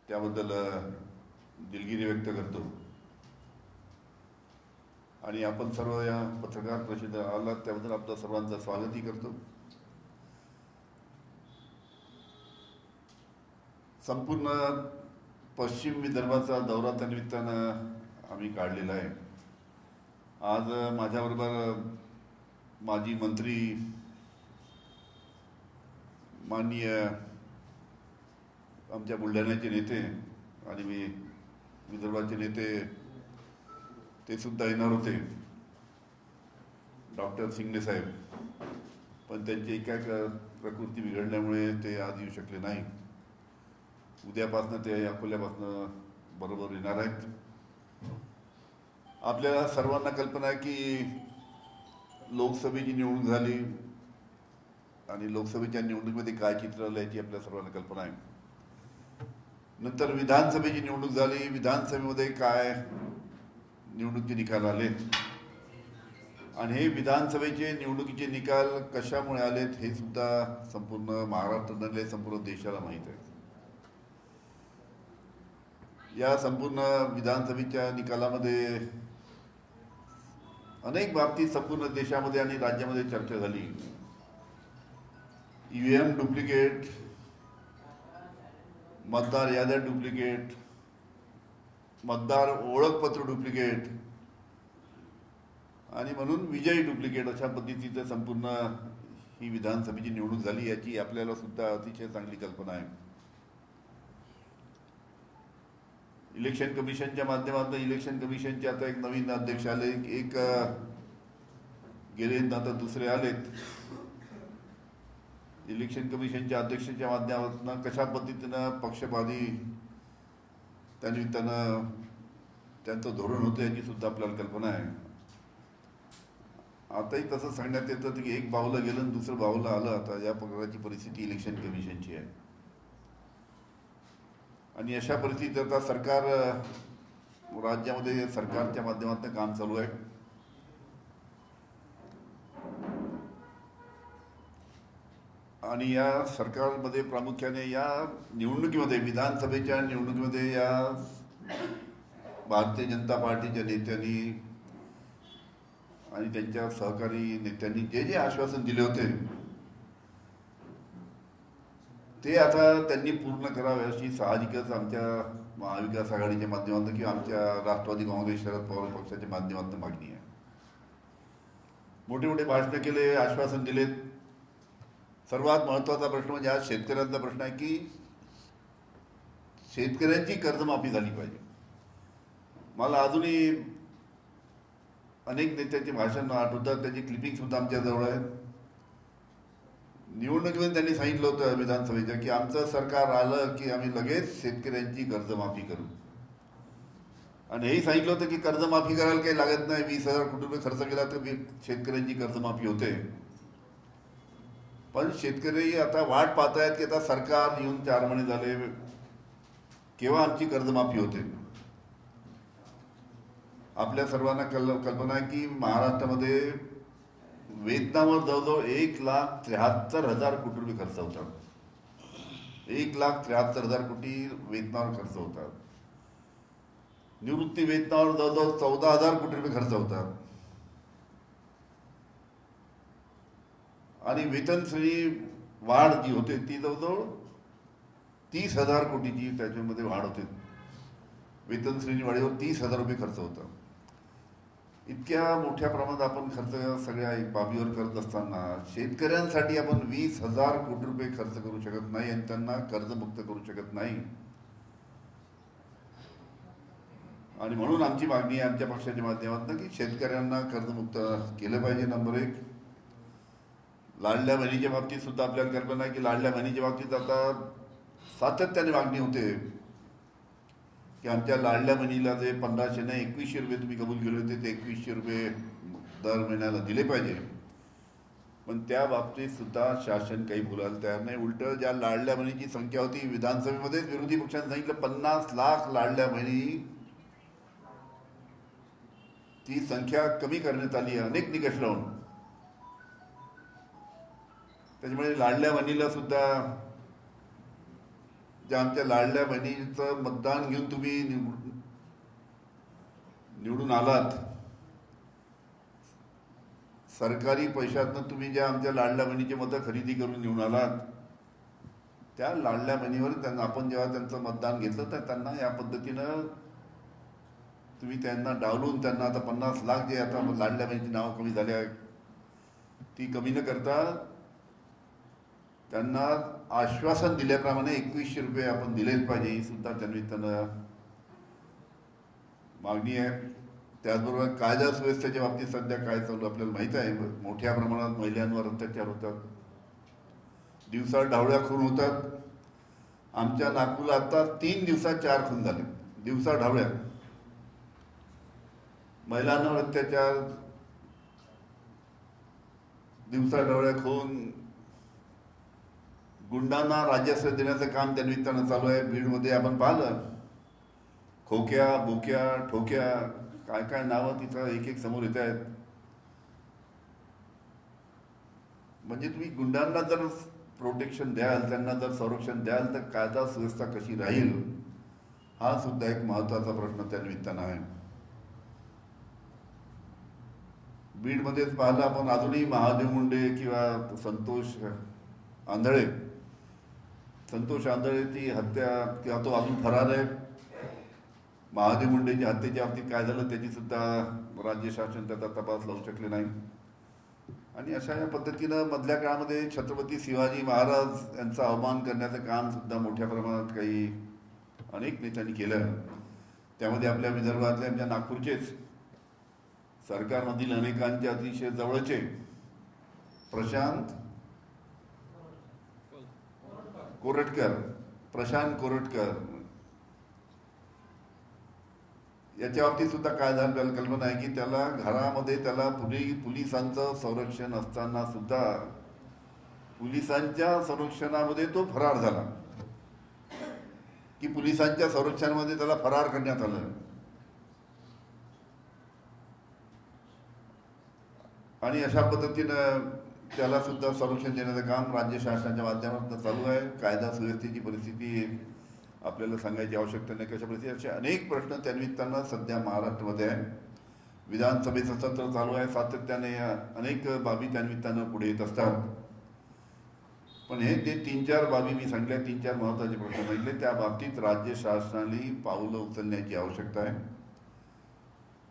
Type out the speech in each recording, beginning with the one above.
त्याबद्दल दिलगिरी व्यक्त करतो आणि आपण सर्व या पत्रकार परिषदेला आलात त्याबद्दल आपलं सर्वांचं स्वागतही करतो। संपूर्ण पश्चिम विदर्भाचा दौरा त्या निमित्तानं आम्ही काढलेला आहे। आज माझ्याबरोबर माजी मंत्री माननीय आमच्या बुलढाण्याचे नेते आणि विदर्भाचे नेते ते सुद्धा येणार होते, डॉक्टर सिंगणे साहेब, पण त्यांची एका प्रकृती बिघडल्यामुळे ते आज येऊ शकले नाही। उद्यापासून ते अकोल्यापासून बरोबर येणार आहेत। आपल्या सर्वांना कल्पना आहे की लोकसभेची निवडणूक झाली आणि लोकसभेच्या निवडणुकीमध्ये काय चित्र आलं याची आपल्या सर्वांना कल्पना आहे। नंतर विधानसभेची निवडणूक झाली, विधानसभेमध्ये काय निवडणुकीचे निकाल आले आणि हे विधानसभेचे निवडणुकीचे निकाल कशामुळे आलेत हे सुद्धा संपूर्ण महाराष्ट्रातले संपूर्ण देशाला माहीत आहे। या संपूर्ण विधानसभेच्या निकालामध्ये अनेक बाबतीत संपूर्ण देशामध्ये आणि राज्यामध्ये चर्चा झाली। ईव्हीएम डुप्लिकेट, मतदार याद्या डुप्लिकेट, मतदार ओळखपत्र डुप्लिकेट आणि म्हणून विजयी डुप्लिकेट अशा पद्धतीचं संपूर्ण ही विधानसभेची निवडणूक झाली याची आपल्याला सुद्धा अतिशय चांगली कल्पना आहे। इलेक्शन कमिशनच्या माध्यमातून इलेक्शन कमिशनचे आता एक नवीन अध्यक्ष आले, एक गेले आता दुसरे आलेत। इलेक्शन कमिशनच्या अध्यक्षाच्या माध्यमातून कशा पद्धतीनं पक्षपाती त्यानिमित्तानं त्यांचं धोरण होतं याची सुद्धा आपल्याला कल्पना आहे। आताही तसं सांगण्यात येतं की एक बाहुलं गेलं आणि दुसरं बाहुलं आलं। आता या प्रकारची परिस्थिती इलेक्शन कमिशनची आहे आणि अशा परिस्थितीत आता सरकार राज्यामध्ये सरकारच्या माध्यमातून काम चालू आहे आणि या सरकारमध्ये प्रामुख्याने या निवडणुकीमध्ये विधानसभेच्या निवडणुकीमध्ये या भारतीय जनता पार्टीच्या नेत्यांनी आणि त्यांच्या सहकारी नेत्यांनी जे जे आश्वासन दिले होते ते आता त्यांनी पूर्ण करावे अशी साहजिकच आमच्या महाविकास आघाडीच्या माध्यमातून किंवा आमच्या राष्ट्रवादी काँग्रेस शरद पवार पक्षाच्या माध्यमातून मागणी आहे। मोठे मोठे भाषण केले, आश्वासन दिलेत। सर्वात महत्त्वाचा प्रश्न म्हणजे आज शेतकऱ्यांचा प्रश्न आहे की शेतकऱ्यांची कर्जमाफी झाली पाहिजे। मला अजूनही अनेक नेत्यांचे भाषण आठवतात, त्याची क्लिपिंग सुद्धा आमच्या जवळ आहे। निवडणुकीमध्ये त्यांनी सांगितलं होतं विधानसभेच्या की आमचं सरकार आलं की आम्ही लगेच शेतकऱ्यांची कर्जमाफी करू आणि हेही सांगितलं होतं की कर्जमाफी करायला काही लागत नाही, 20,000 कोटी रुपये खर्च केला तर शेतकऱ्यांची कर्जमाफी होते। पण शेतकरी आता वाट पाहत आहेत की आता सरकार येऊन 4 महिने झाले, केव्हा आमची कर्जमाफी होते। आपल्या सर्वांना कल्पना आहे की महाराष्ट्रामध्ये वेतनावर जवळजवळ 1,73,000 कोटी रुपये खर्च होतात। 1,73,000 कोटी वेतनावर खर्च होतात। निवृत्ती वेतनावर जवळजवळ 14,000 कोटी रुपये खर्च होतात आणि वेतन श्रेणी वाढ जी होते ती जवळजवळ 30,000 कोटीची त्याच्यामध्ये वाढ होते। वेतन श्रेणी वाढीवर 30,000 रुपये खर्च होता। इतक्या मोठ्या प्रमाणात आपण खर्च सगळ्या बाबीवर करत असताना शेतकऱ्यांसाठी आपण 20,000 कोटी रुपये खर्च करू शकत नाही आणि त्यांना कर्जमुक्त करू शकत नाही आणि म्हणून आमची मागणी आहे आमच्या पक्षाच्या माध्यमातून की शेतकऱ्यांना कर्जमुक्त केलं पाहिजे। नंबर 1, लाडल्या बहिणीच्या बाबतीत सुद्धा आपल्याला कल्पना आहे की लाडल्या बहिणीच्या बाबतीत आता सातत्याने मागणी होते की आमच्या लाडल्या बहिणीला जे 1,500 नाही 2,100 रुपये तुम्ही कबूल केले होते ते 2,100 रुपये दर महिन्याला दिले पाहिजे। पण त्या बाबतीत सुद्धा शासन काही बोलायला तयार नाही। उलट ज्या लाडल्या बहिणीची संख्या होती विधानसभेमध्येच विरोधी पक्षाने सांगितलं 50 लाख लाडल्या बहिणी, ती संख्या कमी करण्यात आली आहे अनेक निकष लावून। त्याच्यामुळे लाडल्या बहिणीला सुद्धा ज्या आमच्या लाडल्या बहिणीचं मतदान घेऊन तुम्ही निवडून आलात, सरकारी पैशातनं तुम्ही ज्या आमच्या लाडल्या बहिणीची मतं खरेदी करून निवडून आलात, त्या लाडल्या बहिणीवर त्यांना आपण जेव्हा त्यांचं मतदान घेतलं तर त्यांना या पद्धतीनं तुम्ही त्यांना डावलून त्यांना आता 50 लाख जे आता लाडल्या बहिणीची नावं कमी झाली आहे ती कमी न करता त्यांना आश्वासन दिल्याप्रमाणे 2100 रुपये आपण दिलेच पाहिजे, ही सुद्धा त्यानिमित्तानं मागणी आहे. त्याचबरोबर कायदा सुव्यवस्थेच्या बाबतीत सध्या काय चालू आपल्याला माहीत आहे. मोठ्या प्रमाणात महिलांवर अत्याचार होतात, दिवसा ढावळ्या खून होतात. आमच्या नागपूरला आता 3 दिवसात 4 खून झाले, दिवसा ढावळ्या. महिलांवर अत्याचार, दिवसा ढवळ्या खून, गुंडांना राज्याश्रय देण्याचं काम त्या निमित्तानं चालू आहे. बीडमध्ये आपण पाहिलं, खोक्या, बोक्या, ठोक्या, काय काय नावं तिथं एक एक समोर येत आहेत. म्हणजे तुम्ही गुंडांना जर प्रोटेक्शन द्याल, त्यांना जर संरक्षण द्याल, तर कायदा सुव्यवस्था कशी राहील हा सुद्धा एक महत्त्वाचा प्रश्न त्या निमित्तानं आहे. बीडमध्येच पाहिलं आपण, अजूनही महादेव मुंडे किंवा संतोष आंधळेची हत्या किंवा तो अजून फरार आहे. महादेव मुंडेच्या हत्येच्या बाबतीत काय झालं त्याची सुद्धा राज्य शासन त्याचा तपास लावू शकले नाही. आणि अशा या पद्धतीनं मधल्या काळामध्ये छत्रपती शिवाजी महाराज यांचा अवमान करण्याचं काम सुद्धा मोठ्या प्रमाणात काही अनेक नेत्यांनी केलं. त्यामध्ये आपल्या विदर्भातल्या आमच्या नागपूरचेच सरकारमधील अनेकांचे अतिशय जवळचे प्रशांत कोरटकर याच्या बाबतीत सुद्धा काय झालं आपल्याला कल्पना आहे की त्याला घरामध्ये त्याला पोलिसांचं संरक्षण असताना सुद्धा पोलिसांच्या संरक्षणामध्ये तो फरार झाला, की पोलिसांच्या संरक्षणामध्ये त्याला फरार करण्यात आलं. आणि अशा पद्धतीनं त्याला सुद्धा संरक्षण देण्याचं काम राज्य शासनाच्या माध्यमातून चालू आहे. कायदा सुव्यवस्थेची परिस्थिती आपल्याला सांगायची आवश्यकता नाही, कशा परिस्थिती. असे अनेक प्रश्न त्यानिमित्तानं सध्या महाराष्ट्रामध्ये आहे. विधानसभेचं सत्र चालू आहे, सातत्याने अनेक बाबी त्यानिमित्तानं पुढे येत असतात. पण हे ते 3-4 बाबी मी सांगितल्या, 3-4 महत्त्वाचे प्रश्न सांगितले, त्या बाबतीत राज्य शासनाने पावलं उचलण्याची आवश्यकता आहे.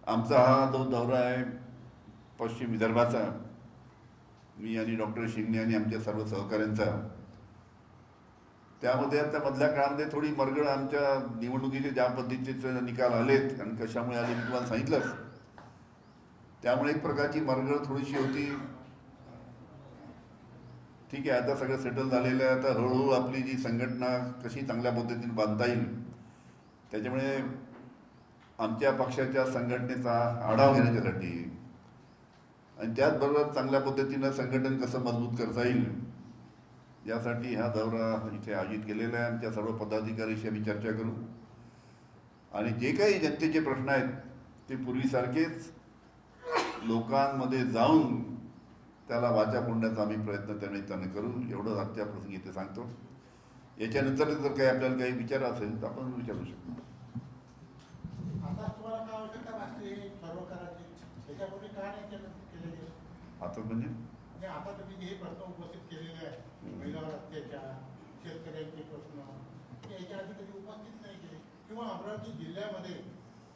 आमचा हा जो दौरा आहे पश्चिम विदर्भाचा, मी आणि डॉक्टर शिंगणे आणि आमच्या सर्व सहकाऱ्यांचा, त्यामध्ये आता मधल्या काळामध्ये थोडी मरगळ आमच्या निवडणुकीचे ज्या पद्धतीचे निकाल आलेत आणि कशामुळे आले मी तुम्हाला सांगितलंच. त्यामुळे एक प्रकारची मरगळ थोडीशी होती. ठीक आहे, आता सगळं सेटल झालेलं आहे. आता हळूहळू आपली जी संघटना कशी चांगल्या पद्धतीने बांधता येईल त्याच्यामुळे आमच्या पक्षाच्या संघटनेचा आढावा घेण्याच्यासाठी आणि त्याचबरोबर चांगल्या पद्धतीनं संघटन कसं मजबूत करता येईल यासाठी हा दौरा इथे आयोजित केलेला आहे. आमच्या सर्व पदाधिकाऱ्यांशी आम्ही चर्चा करू आणि जे काही जनतेचे प्रश्न आहेत ते पूर्वीसारखेच लोकांमध्ये जाऊन त्याला वाचा फोडण्याचा आम्ही प्रयत्न त्या निमित्ताने करू. एवढं आजच्या प्रसंगी ते सांगतो. याच्यानंतर जर काही आपल्याला काही विचार असेल तर आपण विचारू शकतो. आता म्हणजे आता तुम्ही हे प्रश्न उपस्थित केलेले आहे, महिलांवर अत्याचार, शेतकऱ्यांचे प्रश्न, याच्या आधी कधी उपस्थित नाही केले. किंवा अमरावती जिल्ह्यामध्ये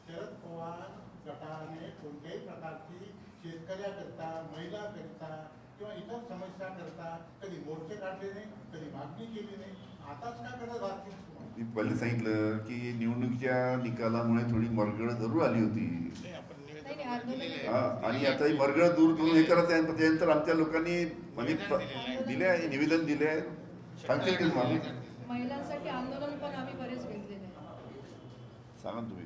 शरद पवार गटाने कोणत्याही प्रकारची शेतकऱ्याकरता, महिलाकरिता किंवा इतर समस्याकरता कधी मोर्चे काढले नाही, कधी मागणी केली नाही. आताच काय करत आहात? मी पहिले सांगितलं की निवडणुकीच्या निकालामुळे थोडी मरगळ जरूर आली होती आणि आता ही मरगळ दूर करून हे करत आहे. त्यानंतर आमच्या लोकांनी म्हणजे दिले आहे, निवेदन दिले आहे. सांगतील की महिलांसाठी आंदोलन पण आम्ही बरेच घेतलेले आहे. सांगा तुम्ही.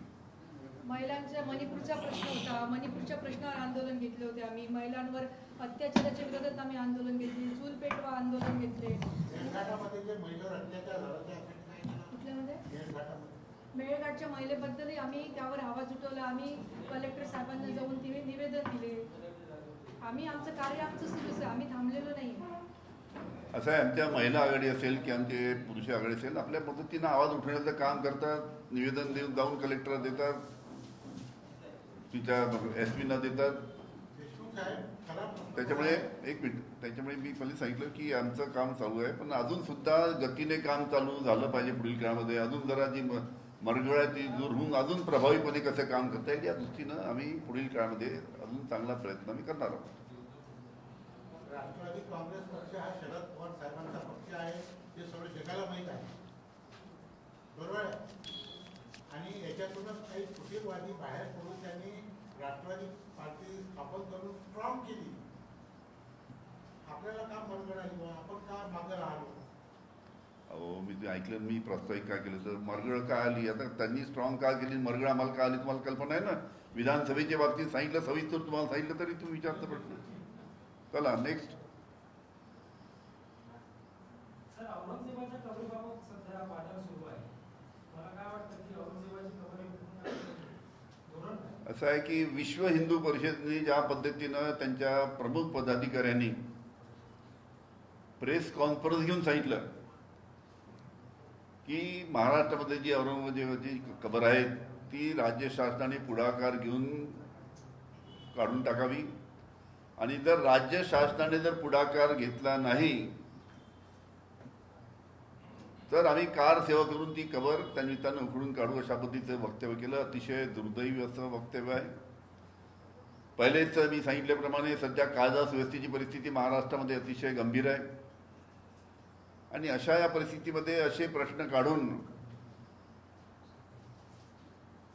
महिलांचा मणिपूरचा प्रश्न होता, मणिपूरच्या प्रश्नावर आंदोलन घेतले होते आम्ही. महिलांवर अत्याचाराच्या विरोधात आम्ही आंदोलन घेतले, चूल पेटवा आंदोलन घेतले. मेळघाटच्या महिलेबद्दलही आम्ही त्यावर आवाज उठवला. आम्ही कलेक्टर साहेबांना जाऊन निवेदन दिले. आम्ही आमचं कार्य आमचं सुरूच आहे, आम्ही थांबलेलो नाही. असं आहे, आमच्या महिला आघाडी असेल की आमचे पुरुष आघाडी असेल, आपल्या पद्धतीनं आवाज उठवण्याचं काम करतात, निवेदन देऊन जाऊन कलेक्टरला देतात, तिच्या SP ना देतात. देशमुख साहेब खरा प्रश्न त्याच्यामुळे एक मिनिट, त्याच्यामुळे मी पहिले सांगितलं की आमचं काम चालू आहे, पण अजून सुद्धा गतीने काम चालू झालं पाहिजे पुढील काळामध्ये. अजून जरा जी मरगळ आहे ती दूर होऊन अजून प्रभावीपणे कसं काम करता येईल या दृष्टीनं आम्ही पुढील काळामध्ये अजून चांगला प्रयत्न आम्ही करणार आहोत. राष्ट्रवादी काँग्रेस पक्ष हा शरद पवार साहेबांचा पक्ष आहे, हे सगळं जगाला माहीत आहे, बरोबर आहे. आणि याच्यातूनच काही फुटीरवादी बाहेर पडून त्यांनी राष्ट्रवादी पार्टी स्थापन करून स्ट्रॉंग केली. आपल्याला का मनगड आली बा, आपण का मागं राहिलो? अहो, मी ते ऐकलं, मी प्रस्तावित का केलं तर मरगळ का आली, आता त्यांनी स्ट्रॉंग का केली, मरगळ आम्हाला का आली तुम्हाला कल्पना आहे ना. विधानसभेच्या बाबतीत सांगितलं, सविस्तर तुम्हाला सांगितलं, तरी तुम्ही विचारता प्रश्न. चला नेक्स्ट. सर, औरंगजेबाच्या कबरीबाबत सध्या वादळ सुरू आहे. मला काय वाटतं की औरंगजेबाची कबरी धोरण काय? असं आहे की विश्व हिंदू परिषदेने ज्या पद्धतीनं त्यांच्या प्रमुख पदाधिकाऱ्यांनी प्रेस कॉन्फरन्स घेऊन सांगितलं की महाराष्ट्रामध्ये जी औरंगजेबाची कबर आहे ती राज्य शासनाने पुढाकार घेऊन काढून टाकावी, आणि जर राज्य शासनाने जर पुढाकार घेतला नाही तर आम्ही कार सेवा करून ती कबर त्यानिमित्तानं उखडून काढू, अशा पद्धतीचं वक्तव्य केलं. अतिशय दुर्दैवी असं वक्तव्य आहे. पहिलेच मी सांगितल्याप्रमाणे सध्या कायदा सुव्यवस्थेची परिस्थिती महाराष्ट्रामध्ये अतिशय गंभीर आहे, आणि अशा या परिस्थितीमध्ये असे प्रश्न काढून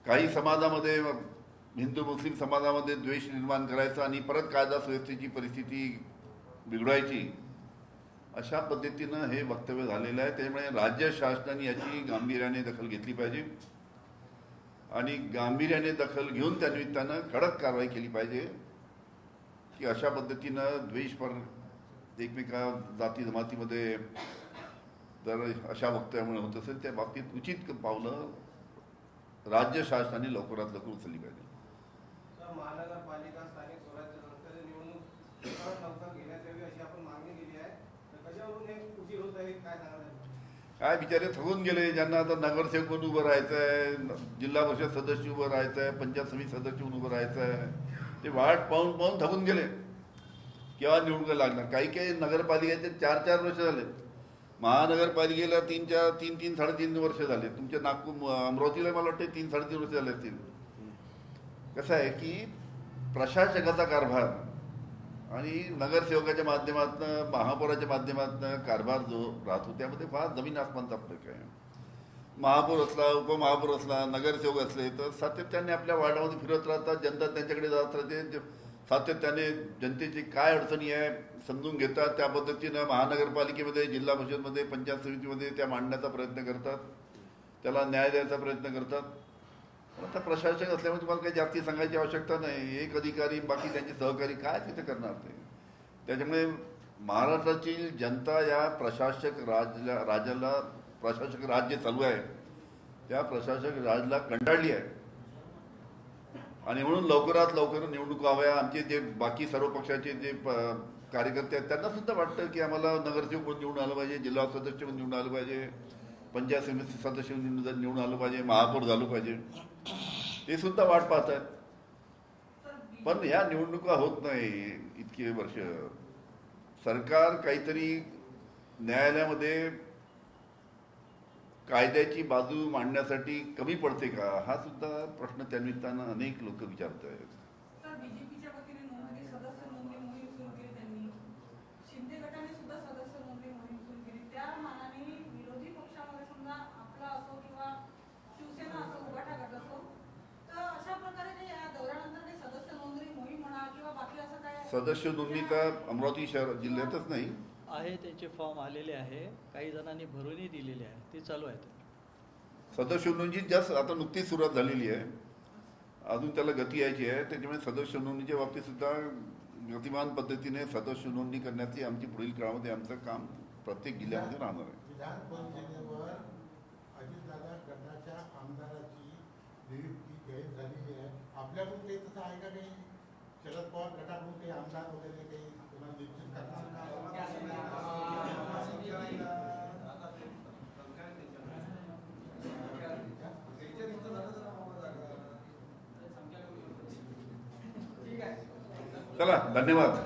काही समाजामध्ये, हिंदू मुस्लिम समाजामध्ये द्वेष निर्माण करायचा आणि परत कायदा सुव्यवस्थेची परिस्थिती बिघडवायची, अशा पद्धतीनं हे वक्तव्य झालेलं आहे. त्यामुळे राज्य शासनाने याची गांभीर्याने दखल घेतली पाहिजे, आणि गांभीर्याने दखल घेऊन त्या निमित्तानं कडक कारवाई केली पाहिजे की अशा पद्धतीनं द्वेषपर एकमेका जाती जमातीमध्ये जर अशा वक्तव्यामुळे होत असेल त्या बाबतीत उचित पावलं राज्य शासनाने लवकरात लवकर उचलली पाहिजे. महानगरपालिका स्थानिक स्वराज्य संस्थेची निवडणूक लवकर घेण्यात यावी अशी आपण मागणी केली आहे, तर कशावरून हे उशीर होत आहे, काय सांगाल? काय बिचारे थकून गेले, ज्यांना आता नगरसेवक म्हणून उभं राहायचं आहे, जिल्हा परिषद सदस्य उभं राहायचं आहे, पंचायत समिती सदस्य म्हणून उभं राहायचं आहे, ते वाट पाहून पाहून थकून गेले. केव्हा निवडणुका लागणार? काही काही नगरपालिकेचे 4-4 वर्ष झाले, महानगरपालिकेला 3-3 साडेतीन वर्ष झाले, तुमच्या नागपूर अमरावतीला मला वाटतं 3-3.5 वर्ष झाले असतील. कसं आहे की प्रशासकाचा कारभार आणि नगरसेवकाच्या माध्यमातून, महापौराच्या माध्यमातून कारभार जो राहतो त्यामध्ये फार जमीन आसमानचा फरक आहे. महापौर असला, उपमहापौर असला, नगरसेवक असले तर सातत्याने आपल्या वार्डामध्ये फिरत राहतात, जनता त्यांच्याकडे जात राहते, सातत्याने जनतेची काय अडचणी आहे समजून घेतात, त्या पद्धतीनं महानगरपालिकेमध्ये, जिल्हा परिषदमध्ये, पंचायत समितीमध्ये त्या मांडण्याचा प्रयत्न करतात, त्याला न्याय द्यायचा प्रयत्न करतात. आता प्रशासक असल्यामुळे तुम्हाला काही जास्ती सांगायची आवश्यकता नाही. एक अधिकारी बाकी त्यांचे सहकारी काय तिथे करणार ते. त्याच्यामुळे महाराष्ट्राची जनता या प्रशासक राजाला प्रशासक राज जे चालू आहे त्या प्रशासक राजला कंटाळली आहे, आणि म्हणून लवकरात लवकर निवडणुका हव्या. आमचे जे बाकी सर्व पक्षाचे जे कार्यकर्ते आहेत त्यांना सुद्धा वाटतं की आम्हाला नगरसेवक म्हणून निवडून आलं पाहिजे, जिल्हा सदस्य म्हणून निवडून आलं पाहिजे, पंचायत समिती सदस्य म्हणून निवडून आलं पाहिजे, महापौर झालं पाहिजे, ते सुद्धा वाट पाहत आहेत. पण या निवडणुका होत नाही इतके वर्ष. सरकार काहीतरी न्यायालयामध्ये कायद्याची बाजू मांडण्यासाठी कमी पडते का, हा सुद्धा प्रश्न त्या निमित्तानं अनेक लोक विचारत आहेत. सर, बीजेपीच्या वतीने नोंदणी सदस्य नोंदणी मोहीम सुरू केली त्यांनी, शिंदे गटाने सुद्धा सदस्य नोंदणी मोहीम सुरू केली. त्या मानाने विरोधी पक्षामध्ये समजा आपला असो किंवा शिवसेना असो, उभाटा गट असो, तर अशा प्रकारे ते या दौऱ्यानंतर काही सदस्य नोंदणी मोहीम म्हणा किंवा बाकी असं काय सदस्य नोंदणीचा अमरावती शहर जिल्ह्यातच नाही आहे, त्यांचे फॉर्म आलेले आहे, काही जणांनी भरूनही दिलेले आहे, ते चालू आहे. सदस्य नोंदणी जास्त आता नुकतीच सुरुवात झालेली आहे, अजून त्याला गती यायची आहे. त्याच्यामुळे सदस्य नोंदणीच्या बाबतीत सुद्धा गतिमान पद्धतीने सदस्य नोंदणी करण्याची आमची पुढील काळामध्ये आमचं काम प्रत्येक जिल्ह्यामध्ये राहणार आहे. विधान परिषदेवर अजितदादा गटाच्या आमदाराची नियुक्ती जाहीर झालेली आहे. आपल्याकडून काही तसं आहे का? काही शरद पवार गटाकडून काही आमदार वगैरे काही निश्चित करणार का? चला, धन्यवाद.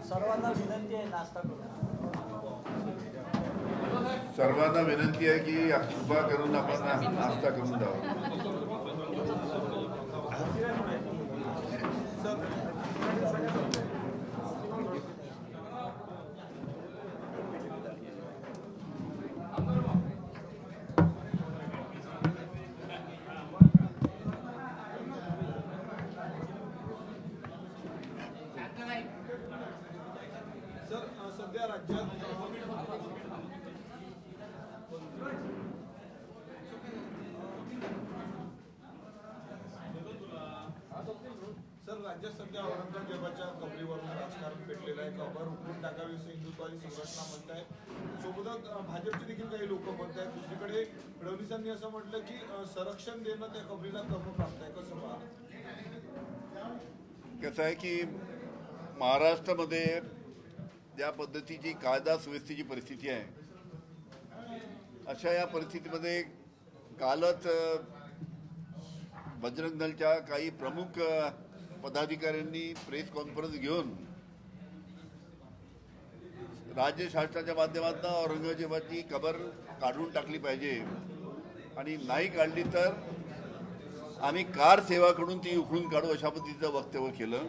सर्वांना विनंती आहे नाश्ता करून. सर्वांना विनंती आहे की कृपा करून आपण नाश्ता करून द्यावा. सर सध्या राज्यात सर राज्यात सध्या औरंगजेबाच्या कबरीवरून राजकारण पेटलेलं आहे. कबर उकळून टाकावी असं हिंदुत्ववादी संघटना म्हणत आहेत. सोबतच भाजपचे देखील काही लोक म्हणत आहेत. दुसरीकडे फडणवीसांनी असं म्हटलं की संरक्षण देणं त्या कबरीला कर्मप्राप्त आहे. कसं पाहता? कसं आहे की महाराष्ट्रामध्ये ज्या पद्धतीची कायदा सुव्यवस्थेची परिस्थिती आहे, अशा या परिस्थितीमध्ये कालच बजरंग दलच्या काही प्रमुख पदाधिकाऱ्यांनी प्रेस कॉन्फरन्स घेऊन राज्य शासनाच्या माध्यमातून औरंगजेबाची कबर काढून टाकली पाहिजे आणि नाही काढली तर आम्ही कार सेवाकडून ती उखडून काढू अशा पद्धतीचं वक्तव्य केलं.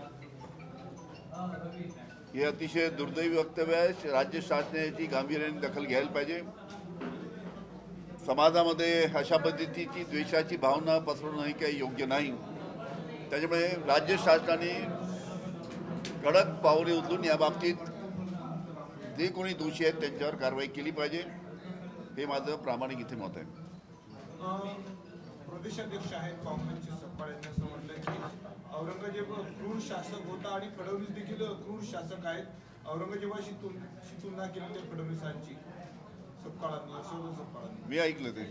हे अतिशय दुर्दैवी वक्तव्य आहे. राज्य शासनाची गांभीर्याने दखल घ्यायला पाहिजे. समाजामध्ये अशा पद्धतीची द्वेषाची भावना पसरवणं ही काही योग्य नाही. त्याच्यामुळे राज्य शासनाने कडक पावले उचलून या बाबतीत जे कोणी दोषी आहेत त्यांच्यावर कारवाई केली पाहिजे, हे माझं प्रामाणिक इथे मत आहे. प्रदेशाध्यक्ष आहेत काँग्रेसचे सपकाळ यांनी असं म्हटलंय की औरंगजेब क्रूर शासक होता आणि फडणवीस देखील क्रूर शासक आहेत. औरंगजेबाशी तुलना केली त्या फडणवीसांची सपकाळांनी. मी ऐकलं ते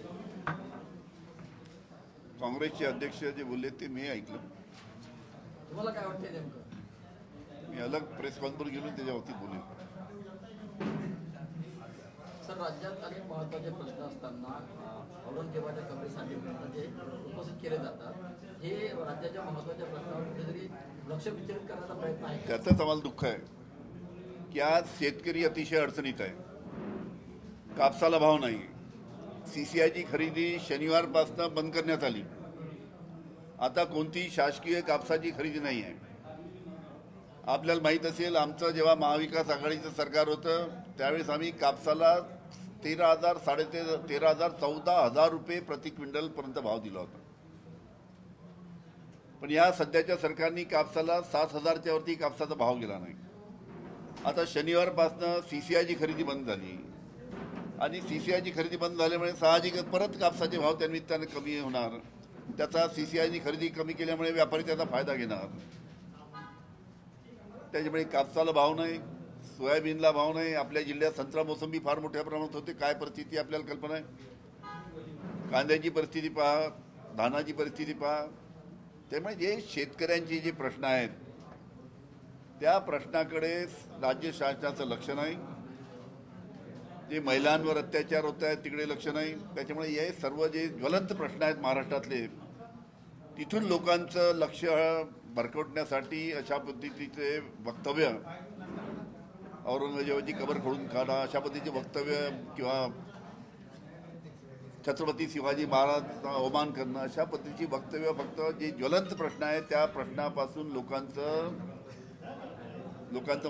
काँग्रेसचे अध्यक्ष जे बोलले ते मी ऐकलं. तुम्हाला काय वाटतंय नेमकं? मी अलग प्रेस कॉन्फरन्स घेऊन त्याच्या बाबतीत बोलेन. सर राज्यात अनेक महत्त्वाचे प्रश्न असताना औरंगजेबाच्या कबरीसाठी जे उपस्थित केले जातात, हे राज्याच्या महत्त्वाच्या प्रश्नावर कुठेतरी लक्ष विचलित करण्याचा प्रयत्न आहे. त्याचंच आम्हाला दुःख आहे की आज शेतकरी अतिशय अडचणीत आहे. कापसाला भाव नाही. CCIची खरेदी शनिवारपासून बंद करण्यात आली. आता कोणतीही शासकीय कापसाची खरेदी नाही आहे. आपल्याला माहीत असेल, आमचं जेव्हा महाविकास आघाडीचं सरकार होतं त्यावेळेस आम्ही कापसाला 13,000 13,000 14,000 रुपये प्रति क्विंटलपर्यंत भाव दिला होता. पण या सध्याच्या सरकारने कापसाला 7,000च्या वरती कापसाचा भाव गेला नाही. आता शनिवारपासून CCIची खरेदी बंद झाली आणि CCIची खरेदी बंद झाल्यामुळे साहजिकच परत कापसाचे भाव त्या निमित्ताने कमी होणार. त्याचा CCIची खरेदी कमी केल्यामुळे व्यापारी त्याचा फायदा घेणार. त्याच्यामुळे कापसाला भाव नाही, सोयाबीनला भाव नाही. आपल्या जिल्ह्यात संत्रा मोसंबी फार मोठ्या प्रमाणात होते. काय परिस्थिती आपल्याला कल्पना आहे. कांद्याची परिस्थिती पहा, धानाची परिस्थिती पहा. त्यामुळे जे शेतकऱ्यांचे जे प्रश्न आहेत त्या प्रश्नाकडे राज्य शासनाचं लक्ष नाही. जे महिलांवर अत्याचार होत आहेत तिकडे लक्ष नाही. त्याच्यामुळे हे सर्व जे ज्वलंत प्रश्न आहेत महाराष्ट्रातले, तिथून लोकांचं लक्ष भरकटण्यासाठी अशा पद्धतीचे वक्तव्य, औरंगजेबाची कबर खोडून काढा अशा पद्धतीचे वक्तव्य किंवा छत्रपती शिवाजी महाराजांचा अवमान करणं अशा पद्धतीची वक्तव्य फक्त जे ज्वलंत प्रश्न आहेत त्या प्रश्नापासून लोकांचं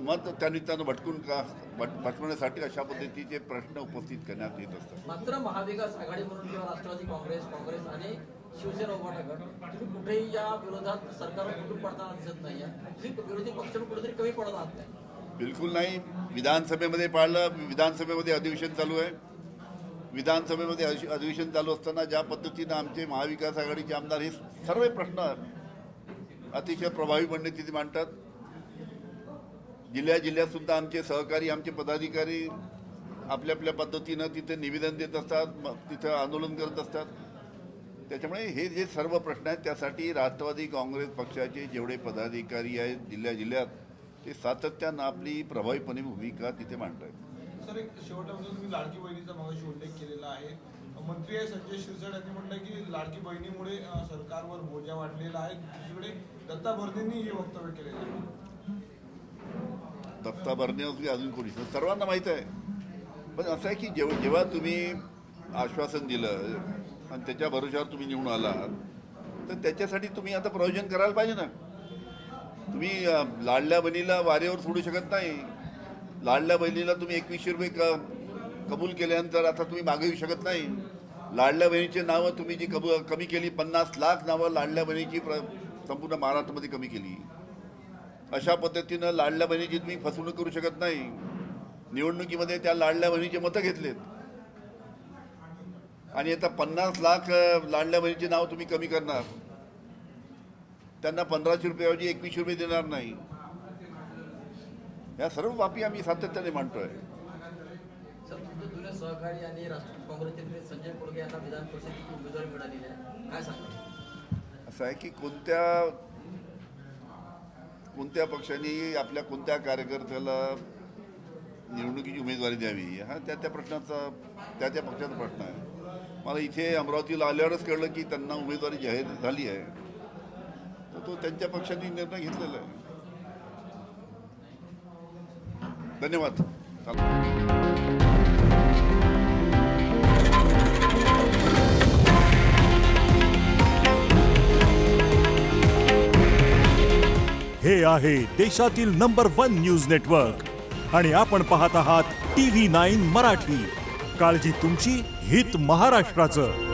मत त्या निमित्तानं भटकवण्यासाठी अशा पद्धतीचे प्रश्न उपस्थित करण्यात येत असतात. मात्र महाविकास आघाडी म्हणून किंवा राष्ट्रवादी काँग्रेस आणि शिवसेना उभाटा गट तुम्ही कुठेही या विरोधात सरकारवर तुटून पडताना दिसत नाही. तुम्ही विरोधी पक्षावर कुठेतरी कमी पडत आहात नाही? बिलकुल नाही. विधानसभेमध्ये पाळलं, विधानसभेमध्ये अधिवेशन चालू आहे. विधानसभेमध्ये अधिवेशन चालू असताना ज्या पद्धतीनं आमचे महाविकास आघाडीचे आमदार हे सर्व प्रश्न अतिशय प्रभावीपणे तिथे मांडतात. जिल्ह्यात सुद्धा आमचे सहकारी, आमचे पदाधिकारी आपल्या आपल्या पद्धतीनं तिथे निवेदन देत असतात, तिथं आंदोलन करत असतात. त्याच्यामुळे हे जे सर्व प्रश्न आहेत त्यासाठी राष्ट्रवादी काँग्रेस पक्षाचे जेवढे पदाधिकारी आहेत जिल्ह्यात ते सातत्यानं आपली प्रभावीपणे भूमिका तिथे मांडतायत. सर, एक शेवटला तुम्ही लाडकी बहिणीचा मगाशी उल्लेख केलेला आहे. मंत्री आहे संजय शिरसाट यांनी म्हटलं की लाडकी बहिणीमुळे सरकारवर बोजा वाढलेला आहे. दुसरीकडे दत्ता भरणेंनी हे वक्तव्य केलेलं आहे. दत्ता भरणे असली अजून कोणी सर्वांना माहीत आहे. पण असं आहे की जेव्हा तुम्ही आश्वासन दिलं आणि त्याच्या भरोशावर तुम्ही निवडून आलात तर त्याच्यासाठी तुम्ही आता प्रयोजन करायला पाहिजे ना. तुम्ही लाडल्या बहिणीला वारेवर सोडू शकत नाही. लाडल्या बहिणीला तुम्ही 2100 रुपये कबूल केल्यानंतर आता तुम्ही मागे येऊ शकत नाही. लाडल्या बहिणीची नावं तुम्ही जी कमी केली, 50 लाख नावं लाडल्या बहिणीची संपूर्ण महाराष्ट्रामध्ये कमी केली. अशा पद्धतीनं लाडल्या बहिणीची तुम्ही फसवणूक करू शकत नाही. निवडणुकीमध्ये त्या लाडल्या बहिणीचे मतं घेतलेत आणि आता 50 लाख लाडल्या बहिणीचे नाव तुम्ही कमी करणार. त्यांना 1500 रुपयाऐवजी 2100 रुपये देणार नाही. या सर्व बाबी आम्ही सातत्याने मांडतोय. सर, तुमचे जुने सहकारी आणि राष्ट्रवादी काँग्रेसचे नेते संजय कोळगे यांना विधान परिषदेची उमेदवारी मिळालेली आहे, काय सांगा? असं आहे की कोणत्या पक्षाने आपल्या कोणत्या कार्यकर्त्याला निवडणुकीची उमेदवारी द्यावी हा त्या प्रश्नाचा त्या पक्षाचा प्रश्न आहे. मला इथे अमरावतीला आल्यावरच कळलं की त्यांना उमेदवारी जाहीर झाली आहे. तर तो त्यांच्या पक्षाने निर्णय घेतलेला आहे. धन्यवाद. हे आहे देशातील नंबर 1 न्यूज नेटवर्क आणि आपण पाहत आहात TV9 मराठी. काळजी तुमची, हित महाराष्ट्राचं.